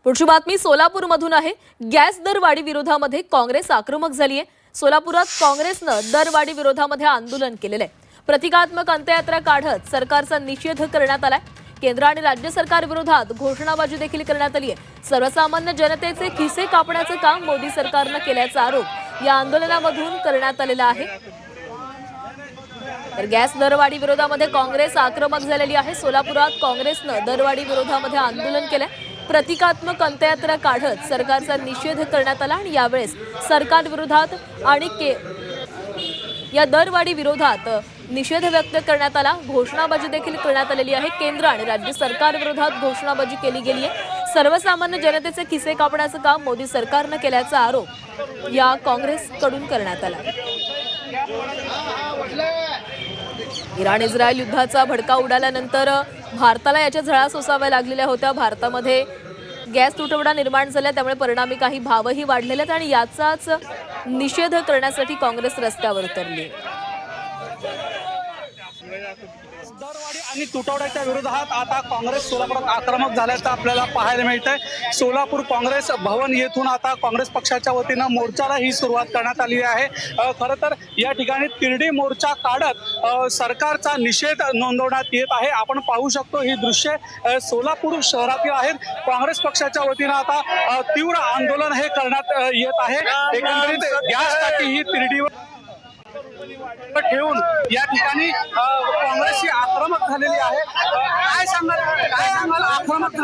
पुढची बातमी सोलापूरमधून आहे। गॅस दरवाढी विरोधामध्ये काँग्रेस आक्रमक झाली आहे। सोलापुरात काँग्रेसनं दरवाढी विरोधामध्ये आंदोलन केलेलं आहे। प्रतिकात्मक अंत्ययात्रा काढत सरकारचा निषेध करण्यात आलाय। केंद्र आणि राज्य सरकार विरोधात घोषणाबाजी देखील करण्यात आली आहे। सर्वसामान्य जनतेचे खिसे कापण्याचं काम मोदी सरकारनं केल्याचा आरोप या आंदोलनामधून करण्यात आलेला आहे। तर गॅस दरवाढी विरोधामध्ये काँग्रेस आक्रमक झालेली आहे। सोलापुरात काँग्रेसनं दरवाढी विरोधामध्ये आंदोलन केलंय। प्रतिकात्मक अंत्ययात्रा काढत सरकारचा निषेध करण्यात आला आणि यावेळेस सरकार विरोधात आणि या दरवाढी विरोधात निषेध व्यक्त करण्यात आला। घोषणाबाजी देखील करण्यात आलेली आहे। केंद्र आणि राज्य सरकार विरोधात घोषणाबाजी केली गेली आहे। सर्वसामान्य जनतेचे खिसे कापण्याचं काम मोदी सरकारनं केल्याचा आरोप या काँग्रेसकडून करण्यात आला। इराण इस्रायल युद्धाचा भडका उडाल्यानंतर भारताला याच्या झळा सोसाव्या लागलेल्या होत्या। भारतामध्ये गॅस तुटवडा निर्माण झाला, त्यामुळे परिणामी काही भावही वाढलेले आहेत आणि याचाच निषेध करण्यासाठी काँग्रेस रस्त्यावर उतरली। दरवाढी आणि तुटवड्याच्या विरोधात आता काँग्रेस सोलापुरात आक्रमक झाल्याचं आपल्याला पाहायला मिळतंय। सोलापूर काँग्रेस भवन येथून आता काँग्रेस पक्षाच्या वतीनं मोर्चाला ही सुरुवात करण्यात आली आहे। खरं तर या ठिकाणी तिरडी मोर्चा काढत सरकारचा निषेध नोंदवण्यात येत आहे। आपण पाहू शकतो ही दृश्य सोलापूर शहरातील आहेत। काँग्रेस पक्षाच्या वतीनं आता तीव्र आंदोलन हे करण्यात येत आहे। एकंदरीत गॅस टाकी ही तिरडीवर ठेवून या ठिकाणी काँग्रेसची आक्रमक झालेली आहे। काय सांगाल आक्रमक